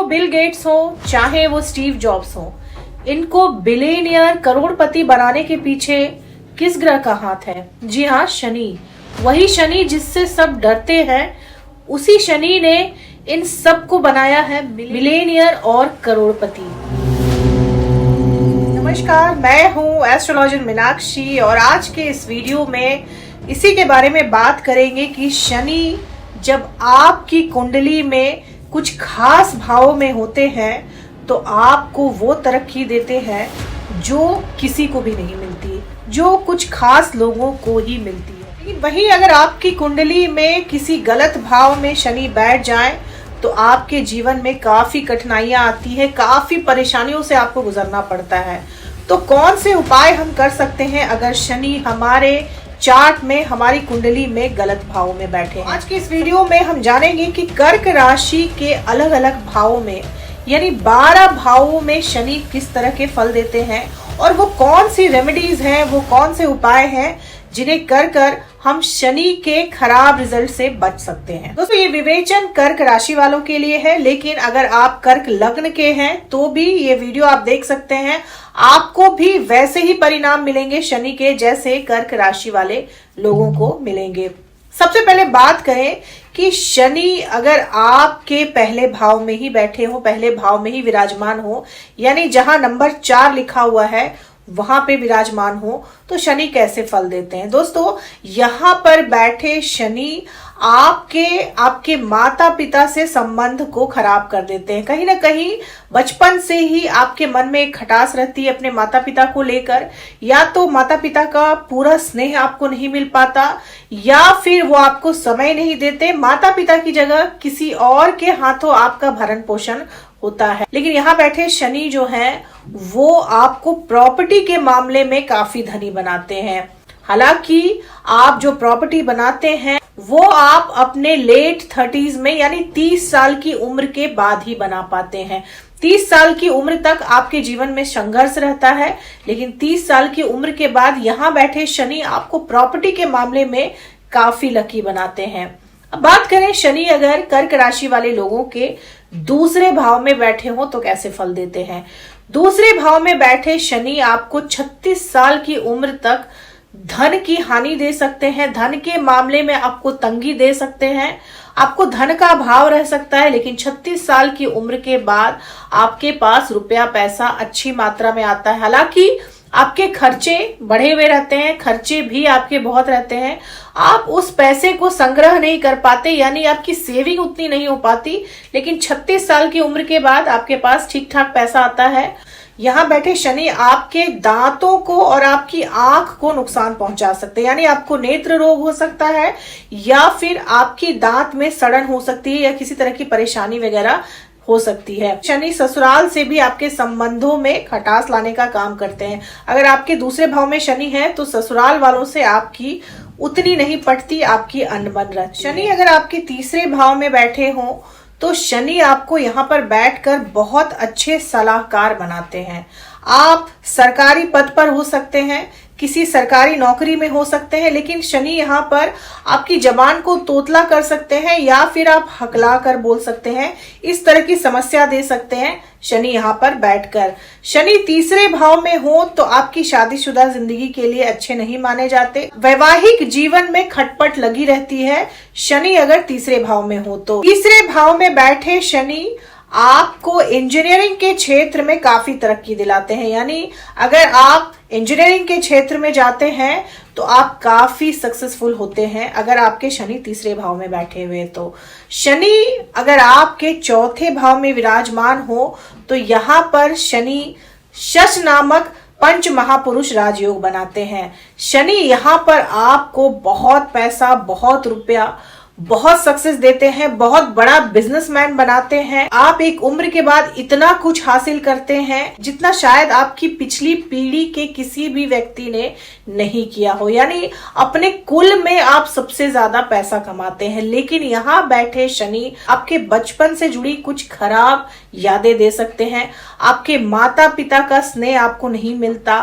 Bill Gates हो चाहे वो स्टीव जॉब्स हो, इनको बिलियनियर करोड़पति बनाने के पीछे किस ग्रह का हाथ है? जी हाँ, शनि। वही शनि जिससे सब डरते हैं, उसी शनि ने इन सब को बनाया है बिलियनियर और करोड़पति। नमस्कार, मैं हूँ एस्ट्रोलॉजर मीनाक्षी और आज के इस वीडियो में इसी के बारे में बात करेंगे कि शनि जब आपकी कुंडली में कुछ खास भाव में होते हैं तो आपको वो तरक्की देते हैं जो किसी को भी नहीं मिलती, जो कुछ खास लोगों को ही मिलती है। लेकिन वहीं अगर आपकी कुंडली में किसी गलत भाव में शनि बैठ जाए तो आपके जीवन में काफी कठिनाइयां आती है, काफी परेशानियों से आपको गुजरना पड़ता है। तो कौन से उपाय हम कर सकते हैं अगर शनि हमारे चार्ट में, हमारी कुंडली में गलत भाव में बैठे हैं? आज की इस वीडियो में हम जानेंगे कि कर्क राशि के अलग अलग भावों में यानी 12 भावों में शनि किस तरह के फल देते हैं और वो कौन सी रेमेडीज हैं, वो कौन से उपाय हैं जिन्हें कर हम शनि के खराब रिजल्ट से बच सकते हैं। दोस्तों, ये विवेचन कर्क राशि वालों के लिए है, लेकिन अगर आप कर्क लग्न के हैं तो भी ये वीडियो आप देख सकते हैं। आपको भी वैसे ही परिणाम मिलेंगे शनि के जैसे कर्क राशि वाले लोगों को मिलेंगे। सबसे पहले बात करें कि शनि अगर आपके पहले भाव में ही बैठे हो, पहले भाव में ही विराजमान हो, यानी जहां नंबर 4 लिखा हुआ है वहां पे विराजमान हो, तो शनि कैसे फल देते हैं? दोस्तों, यहां पर बैठे शनि आपके माता पिता से संबंध को खराब कर देते हैं। कहीं ना कहीं बचपन से ही आपके मन में एक खटास रहती है अपने माता पिता को लेकर, या तो माता पिता का पूरा स्नेह आपको नहीं मिल पाता या फिर वो आपको समय नहीं देते, माता पिता की जगह किसी और के हाथों आपका भरण पोषण होता है। लेकिन यहाँ बैठे शनि जो हैं वो आपको प्रॉपर्टी के मामले में काफी धनी बनाते हैं। हालांकि आप जो प्रॉपर्टी बनाते हैं वो आप अपने लेट 30s में यानी 30 साल की उम्र के बाद ही बना पाते हैं। 30 साल की उम्र तक आपके जीवन में संघर्ष रहता है, लेकिन 30 साल की उम्र के बाद यहाँ बैठे शनि आपको प्रॉपर्टी के मामले में काफी लकी बनाते हैं। अब बात करें शनि अगर कर्क राशि वाले लोगों के दूसरे भाव में बैठे हो तो कैसे फल देते हैं? दूसरे भाव में बैठे शनि आपको 36 साल की उम्र तक धन की हानि दे सकते हैं, धन के मामले में आपको तंगी दे सकते हैं, आपको धन का अभाव रह सकता है। लेकिन 36 साल की उम्र के बाद आपके पास रुपया पैसा अच्छी मात्रा में आता है। हालांकि आपके खर्चे बढ़े हुए रहते हैं, खर्चे भी आपके बहुत रहते हैं, आप उस पैसे को संग्रह नहीं कर पाते, यानी आपकी सेविंग उतनी नहीं हो पाती। लेकिन 36 साल की उम्र के बाद आपके पास ठीक ठाक पैसा आता है। यहाँ बैठे शनि आपके दांतों को और आपकी आंख को नुकसान पहुंचा सकते हैं, यानी आपको नेत्र रोग हो सकता है या फिर आपकी दांत में सड़न हो सकती है या किसी तरह की परेशानी वगैरह हो सकती है। शनि ससुराल से भी आपके संबंधों में खटास लाने का काम करते हैं। अगर आपके दूसरे भाव में शनि है तो ससुराल वालों से आपकी उतनी नहीं पटती, आपकी अनबन रहती। शनि अगर आपके तीसरे भाव में बैठे हों तो शनि आपको यहाँ पर बैठकर बहुत अच्छे सलाहकार बनाते हैं। आप सरकारी पद पर हो सकते हैं, किसी सरकारी नौकरी में हो सकते हैं, लेकिन शनि यहाँ पर आपकी जबान को तोतला कर सकते हैं या फिर आप हकला कर बोल सकते हैं, इस तरह की समस्या दे सकते हैं शनि यहाँ पर बैठकर। शनि तीसरे भाव में हो तो आपकी शादीशुदा जिंदगी के लिए अच्छे नहीं माने जाते, वैवाहिक जीवन में खटपट लगी रहती है शनि अगर तीसरे भाव में हो तो। तीसरे भाव में बैठे शनि आपको इंजीनियरिंग के क्षेत्र में काफी तरक्की दिलाते हैं, यानी अगर आप इंजीनियरिंग के क्षेत्र में जाते हैं तो आप काफी सक्सेसफुल होते हैं अगर आपके शनि तीसरे भाव में बैठे हुए। तो शनि अगर आपके चौथे भाव में विराजमान हो तो यहाँ पर शनि शश नामक पंच महापुरुष राजयोग बनाते हैं। शनि यहाँ पर आपको बहुत पैसा, बहुत रुपया, बहुत सक्सेस देते हैं, बहुत बड़ा बिजनेसमैन बनाते हैं। आप एक उम्र के बाद इतना कुछ हासिल करते हैं जितना शायद आपकी पिछली पीढ़ी के किसी भी व्यक्ति ने नहीं किया हो, यानी अपने कुल में आप सबसे ज्यादा पैसा कमाते हैं। लेकिन यहाँ बैठे शनि आपके बचपन से जुड़ी कुछ खराब यादें दे सकते हैं। आपके माता पिता का स्नेह आपको नहीं मिलता,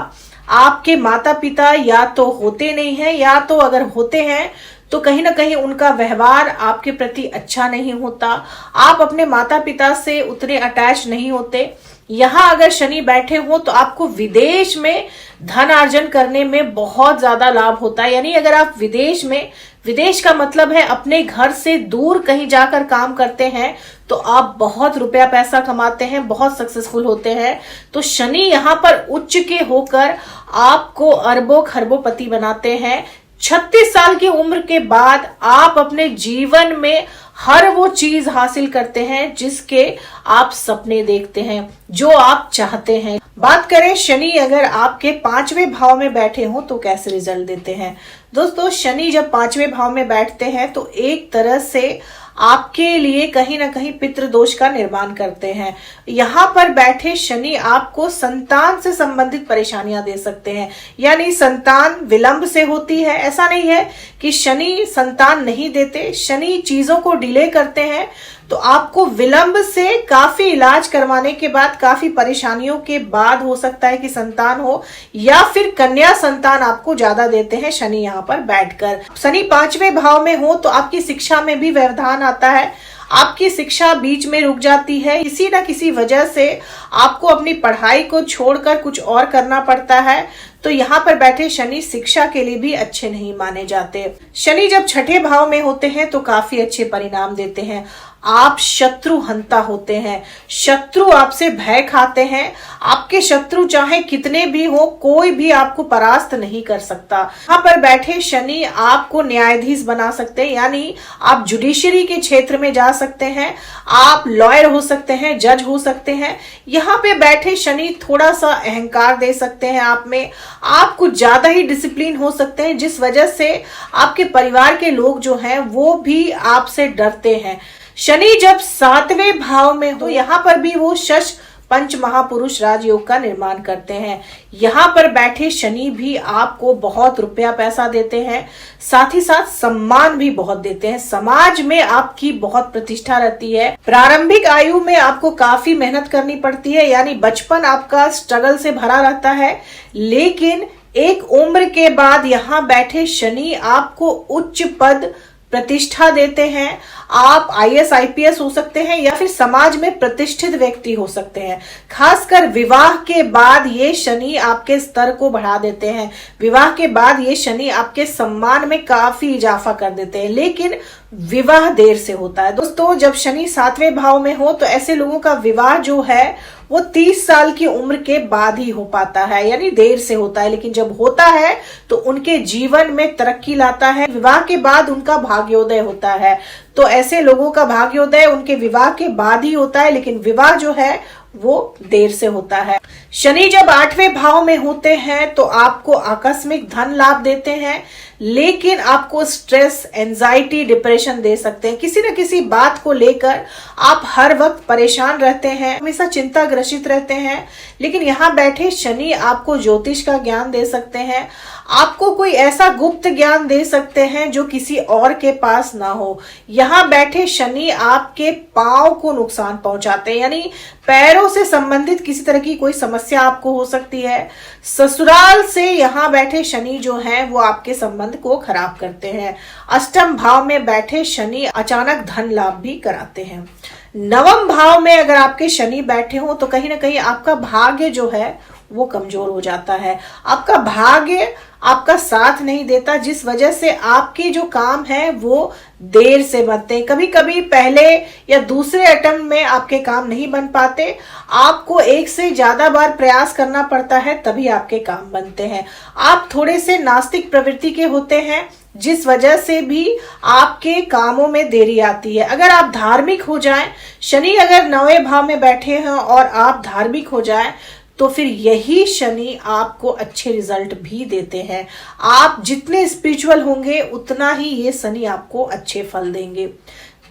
आपके माता पिता या तो होते नहीं हैं या तो अगर होते हैं तो कहीं ना कहीं उनका व्यवहार आपके प्रति अच्छा नहीं होता, आप अपने माता पिता से उतने अटैच नहीं होते। यहाँ अगर शनि बैठे हो तो आपको विदेश में धन अर्जन करने में बहुत ज्यादा लाभ होता है। यानी अगर आप विदेश में, विदेश का मतलब है अपने घर से दूर कहीं जाकर काम करते हैं, तो आप बहुत रुपया पैसा कमाते हैं, बहुत सक्सेसफुल होते हैं। तो शनि यहाँ पर उच्च के होकर आपको अरबों खरबों बनाते हैं। 36 साल की उम्र के बाद आप अपने जीवन में हर वो चीज हासिल करते हैं जिसके आप सपने देखते हैं, जो आप चाहते हैं। बात करें शनि अगर आपके 5वें भाव में बैठे हो तो कैसे रिजल्ट देते हैं। दोस्तों, शनि जब 5वें भाव में बैठते हैं तो एक तरह से आपके लिए कहीं ना कहीं पितृ दोष का निर्माण करते हैं। यहाँ पर बैठे शनि आपको संतान से संबंधित परेशानियां दे सकते हैं। यानी संतान विलंब से होती है, ऐसा नहीं है कि शनि संतान नहीं देते, शनि चीजों को डिले करते हैं। तो आपको विलंब से काफी इलाज करवाने के बाद, काफी परेशानियों के बाद हो सकता है कि संतान हो, या फिर कन्या संतान आपको ज्यादा देते हैं शनि यहाँ पर बैठकर। शनि 5वें भाव में हो तो आपकी शिक्षा में भी व्यवधान आता है, आपकी शिक्षा बीच में रुक जाती है, किसी ना किसी वजह से आपको अपनी पढ़ाई को छोड़कर कुछ और करना पड़ता है। तो यहाँ पर बैठे शनि शिक्षा के लिए भी अच्छे नहीं माने जाते। शनि जब 6ठे भाव में होते हैं तो काफी अच्छे परिणाम देते हैं। आप शत्रु हंता होते हैं, शत्रु आपसे भय खाते हैं। आपके शत्रु चाहे कितने भी हो, कोई भी आपको परास्त नहीं कर सकता। यहाँ पर बैठे शनि आपको न्यायाधीश बना सकते हैं, यानी आप जुडिशरी के क्षेत्र में जा सकते हैं, आप लॉयर हो सकते हैं, जज हो सकते हैं। यहाँ पे बैठे शनि थोड़ा सा अहंकार दे सकते हैं आप में, आप कुछ ज्यादा ही डिसिप्लिन हो सकते हैं, जिस वजह से आपके परिवार के लोग जो हैं वो भी आपसे डरते हैं। शनि जब 7वें भाव में हो तो यहाँ पर भी वो शश पंच महापुरुष राजयोग का निर्माण करते हैं। यहाँ पर बैठे शनि भी आपको बहुत रुपया पैसा देते हैं, साथ ही साथ सम्मान भी बहुत देते हैं। समाज में आपकी बहुत प्रतिष्ठा रहती है। प्रारंभिक आयु में आपको काफी मेहनत करनी पड़ती है, यानी बचपन आपका स्ट्रगल से भरा रहता है, लेकिन एक उम्र के बाद यहाँ बैठे शनि आपको उच्च पद प्रतिष्ठा देते हैं। आप IAS IPS हो सकते हैं या फिर समाज में प्रतिष्ठित व्यक्ति हो सकते हैं। खासकर विवाह के बाद ये शनि आपके स्तर को बढ़ा देते हैं, विवाह के बाद ये शनि आपके सम्मान में काफी इजाफा कर देते हैं, लेकिन विवाह देर से होता है। दोस्तों, जब शनि 7वें भाव में हो तो ऐसे लोगों का विवाह जो है वो 30 साल की उम्र के बाद ही हो पाता है, यानी देर से होता है, लेकिन जब होता है तो उनके जीवन में तरक्की लाता है। विवाह के बाद उनका भाग्योदय होता है। तो ऐसे लोगों का भाग्योदय उनके विवाह के बाद ही होता है, लेकिन विवाह जो है वो देर से होता है। शनि जब 8वें भाव में होते हैं तो आपको आकस्मिक धन लाभ देते हैं, लेकिन आपको स्ट्रेस, एंजाइटी, डिप्रेशन दे सकते हैं। किसी न किसी बात को लेकर आप हर वक्त परेशान रहते हैं, हमेशा चिंता ग्रसित रहते हैं। लेकिन यहाँ बैठे शनि आपको ज्योतिष का ज्ञान दे सकते हैं, आपको कोई ऐसा गुप्त ज्ञान दे सकते हैं जो किसी और के पास ना हो। यहाँ बैठे शनि आपके पांव को नुकसान पहुंचाते हैं, यानी पैरों से संबंधित किसी तरह की कोई समस्या आपको हो सकती है। ससुराल से यहाँ बैठे शनि जो हैं वो आपके संबंध को खराब करते हैं। अष्टम भाव में बैठे शनि अचानक धन लाभ भी कराते हैं। 9वें भाव में अगर आपके शनि बैठे हो तो कहीं ना कहीं आपका भाग्य जो है वो कमजोर हो जाता है। आपका भाग्य आपका साथ नहीं देता, जिस वजह से आपके जो काम है वो देर से बनते हैं। कभी कभी पहले या दूसरे अटेम्प्ट में आपके काम नहीं बन पाते, आपको एक से ज्यादा बार प्रयास करना पड़ता है, तभी आपके काम बनते हैं। आप थोड़े से नास्तिक प्रवृत्ति के होते हैं, जिस वजह से भी आपके कामों में देरी आती है। अगर आप धार्मिक हो जाएं, शनि अगर 9वें भाव में बैठे हैं और आप धार्मिक हो जाएं, तो फिर यही शनि आपको अच्छे रिजल्ट भी देते हैं। आप जितने स्पिरिचुअल होंगे उतना ही ये शनि आपको अच्छे फल देंगे।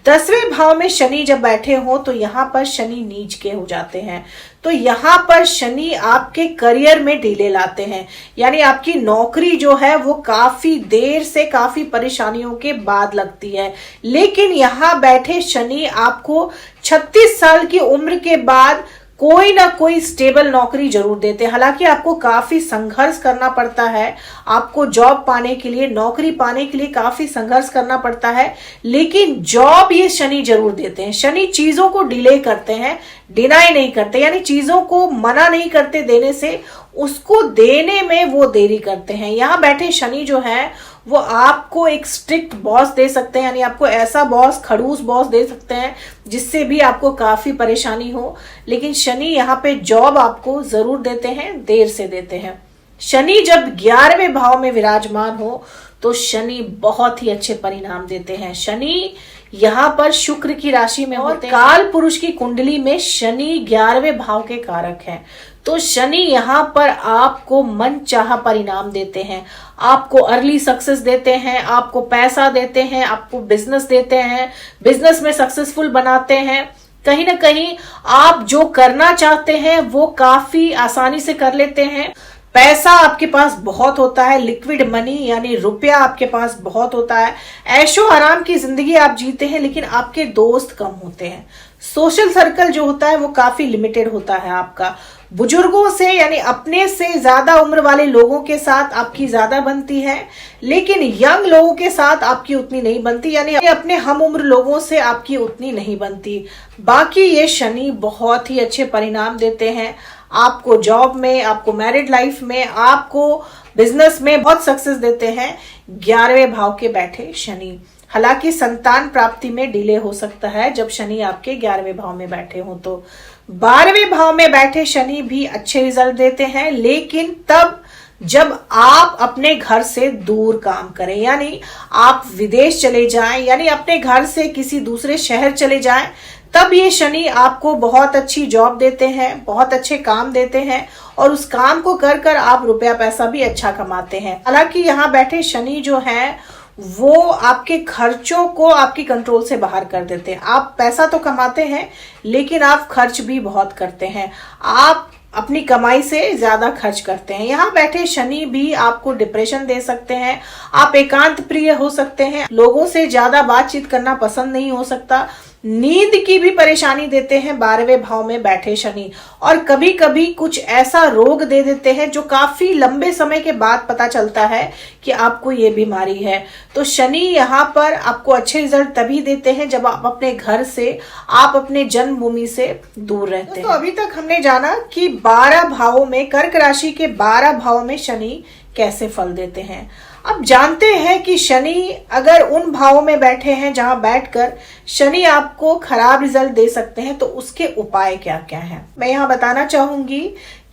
10वें भाव में शनि जब बैठे हो तो यहाँ पर शनि नीच के हो जाते हैं। तो यहाँ पर शनि आपके करियर में ढीले लाते हैं, यानी आपकी नौकरी जो है वो काफी देर से, काफी परेशानियों के बाद लगती है। लेकिन यहाँ बैठे शनि आपको 36 साल की उम्र के बाद कोई ना कोई स्टेबल नौकरी जरूर देते हैं। हालांकि आपको काफी संघर्ष करना पड़ता है, आपको जॉब पाने के लिए, नौकरी पाने के लिए काफी संघर्ष करना पड़ता है, लेकिन जॉब ये शनि जरूर देते हैं। शनि चीजों को डिले करते हैं, डिनाई नहीं करते, यानी चीजों को मना नहीं करते देने से, उसको देने में वो देरी करते हैं। यहां बैठे शनि जो है वो आपको एक स्ट्रिक्ट बॉस दे सकते हैं, यानी आपको ऐसा बॉस, खड़ूस बॉस दे सकते हैं जिससे भी आपको काफी परेशानी हो, लेकिन शनि यहाँ पे जॉब आपको जरूर देते हैं, देर से देते हैं। शनि जब 11वें भाव में विराजमान हो तो शनि बहुत ही अच्छे परिणाम देते हैं। शनि यहाँ पर शुक्र की राशि में होते हैं। काल पुरुष की कुंडली में शनि 11वें भाव के कारक हैं, तो शनि यहाँ पर आपको मन चाहा परिणाम देते हैं, आपको अर्ली सक्सेस देते हैं, आपको पैसा देते हैं, आपको बिजनेस देते हैं, बिजनेस में सक्सेसफुल बनाते हैं। कहीं ना कहीं आप जो करना चाहते हैं वो काफी आसानी से कर लेते हैं। पैसा आपके पास बहुत होता है, लिक्विड मनी यानी रुपया आपके पास बहुत होता है। ऐशो आराम की जिंदगी आप जीते हैं, लेकिन आपके दोस्त कम होते हैं। सोशल सर्कल जो होता है वो काफी लिमिटेड होता है आपका। बुजुर्गों से यानी अपने से ज्यादा उम्र वाले लोगों के साथ आपकी ज्यादा बनती है, लेकिन यंग लोगों के साथ आपकी उतनी नहीं बनती, यानी अपने हम उम्र लोगों से आपकी उतनी नहीं बनती। बाकी ये शनि बहुत ही अच्छे परिणाम देते हैं आपको जॉब में, आपको मैरिड लाइफ में, आपको बिजनेस में बहुत सक्सेस देते हैं 11वें भाव के बैठे शनि। हालांकि संतान प्राप्ति में डिले हो सकता है जब शनि आपके 11वें भाव में बैठे हो। तो 12वें भाव में बैठे शनि भी अच्छे रिजल्ट देते हैं, लेकिन तब जब आप अपने घर से दूर काम करें, यानी आप विदेश चले जाएं, यानी अपने घर से किसी दूसरे शहर चले जाएं, तब ये शनि आपको बहुत अच्छी जॉब देते हैं, बहुत अच्छे काम देते हैं, और उस काम को कर कर आप रुपया पैसा भी अच्छा कमाते हैं। हालांकि यहाँ बैठे शनि जो है वो आपके खर्चों को आपकी कंट्रोल से बाहर कर देते हैं। आप पैसा तो कमाते हैं, लेकिन आप खर्च भी बहुत करते हैं, आप अपनी कमाई से ज्यादा खर्च करते हैं। यहाँ बैठे शनि भी आपको डिप्रेशन दे सकते हैं, आप एकांत प्रिय हो सकते हैं, लोगों से ज्यादा बातचीत करना पसंद नहीं हो सकता, नींद की भी परेशानी देते हैं 12वें भाव में बैठे शनि, और कभी कभी कुछ ऐसा रोग दे देते हैं जो काफी लंबे समय के बाद पता चलता है कि आपको ये बीमारी है। तो शनि यहाँ पर आपको अच्छे रिजल्ट तभी देते हैं जब आप अपने घर से, आप अपने जन्मभूमि से दूर रहते हैं। तो अभी तक हमने जाना कि 12 भावों में, कर्क राशि के 12 भावों में शनि कैसे फल देते हैं। अब जानते हैं कि शनि अगर उन भावों में बैठे हैं जहां बैठकर शनि आपको खराब रिजल्ट दे सकते हैं, तो उसके उपाय क्या क्या हैं। मैं यहाँ बताना चाहूंगी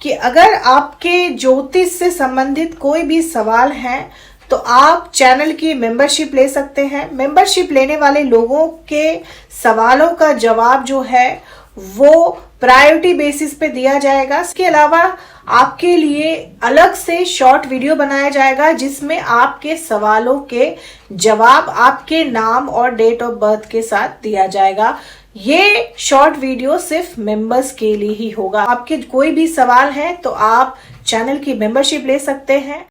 कि अगर आपके ज्योतिष से संबंधित कोई भी सवाल है तो आप चैनल की मेंबरशिप ले सकते हैं। मेंबरशिप लेने वाले लोगों के सवालों का जवाब जो है वो प्रायोरिटी बेसिस पे दिया जाएगा। इसके अलावा आपके लिए अलग से शॉर्ट वीडियो बनाया जाएगा जिसमें आपके सवालों के जवाब आपके नाम और डेट ऑफ बर्थ के साथ दिया जाएगा। ये शॉर्ट वीडियो सिर्फ मेंबर्स के लिए ही होगा। आपके कोई भी सवाल है तो आप चैनल की मेंबरशिप ले सकते हैं।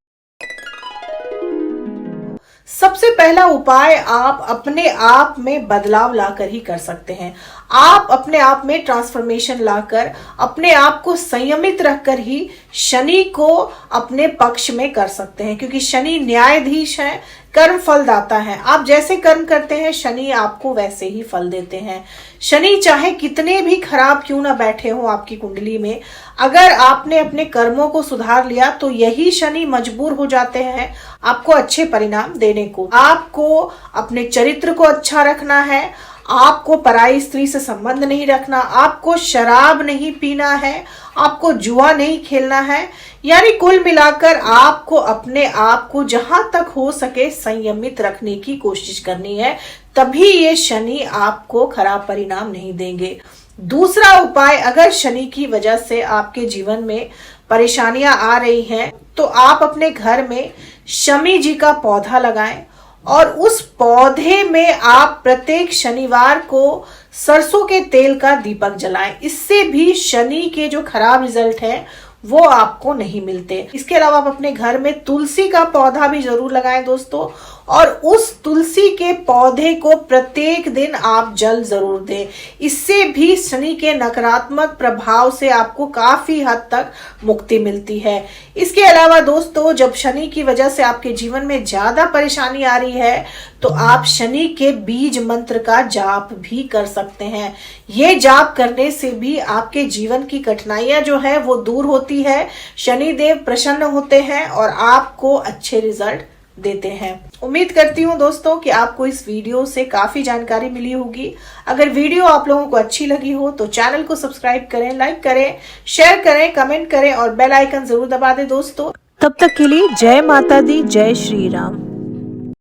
सबसे पहला उपाय आप अपने आप में बदलाव लाकर ही कर सकते हैं। आप अपने आप में ट्रांसफॉर्मेशन लाकर, अपने आप को संयमित रखकर ही शनि को अपने पक्ष में कर सकते हैं, क्योंकि शनि न्यायाधीश है, कर्म फलदाता है। आप जैसे कर्म करते हैं शनि आपको वैसे ही फल देते हैं। शनि चाहे कितने भी खराब क्यों ना बैठे हो आपकी कुंडली में, अगर आपने अपने कर्मों को सुधार लिया तो यही शनि मजबूर हो जाते हैं आपको अच्छे परिणाम देने को। आपको अपने चरित्र को अच्छा रखना है, आपको पराई स्त्री से संबंध नहीं रखना, आपको शराब नहीं पीना है, आपको जुआ नहीं खेलना है, यानी कुल मिलाकर आपको अपने आप को जहां तक हो सके संयमित रखने की कोशिश करनी है, तभी ये शनि आपको खराब परिणाम नहीं देंगे। दूसरा उपाय, अगर शनि की वजह से आपके जीवन में परेशानियां आ रही हैं तो आप अपने घर में शमी जी का पौधा लगाएं और उस पौधे में आप प्रत्येक शनिवार को सरसों के तेल का दीपक जलाएं। इससे भी शनि के जो खराब रिजल्ट है वो आपको नहीं मिलते। इसके अलावा आप अपने घर में तुलसी का पौधा भी जरूर लगाएं दोस्तों, और उस तुलसी के पौधे को प्रत्येक दिन आप जल जरूर दें। इससे भी शनि के नकारात्मक प्रभाव से आपको काफी हद तक मुक्ति मिलती है। इसके अलावा दोस्तों, जब शनि की वजह से आपके जीवन में ज्यादा परेशानी आ रही है तो आप शनि के बीज मंत्र का जाप भी कर सकते हैं। ये जाप करने से भी आपके जीवन की कठिनाइयां जो है वो दूर होती है, शनि देव प्रसन्न होते हैं और आपको अच्छे रिजल्ट देते हैं। उम्मीद करती हूँ दोस्तों कि आपको इस वीडियो से काफी जानकारी मिली होगी। अगर वीडियो आप लोगों को अच्छी लगी हो तो चैनल को सब्सक्राइब करें, लाइक करें, शेयर करें, कमेंट करें और बेल आइकन जरूर दबा दें दोस्तों। तब तक के लिए जय माता दी, जय श्री राम।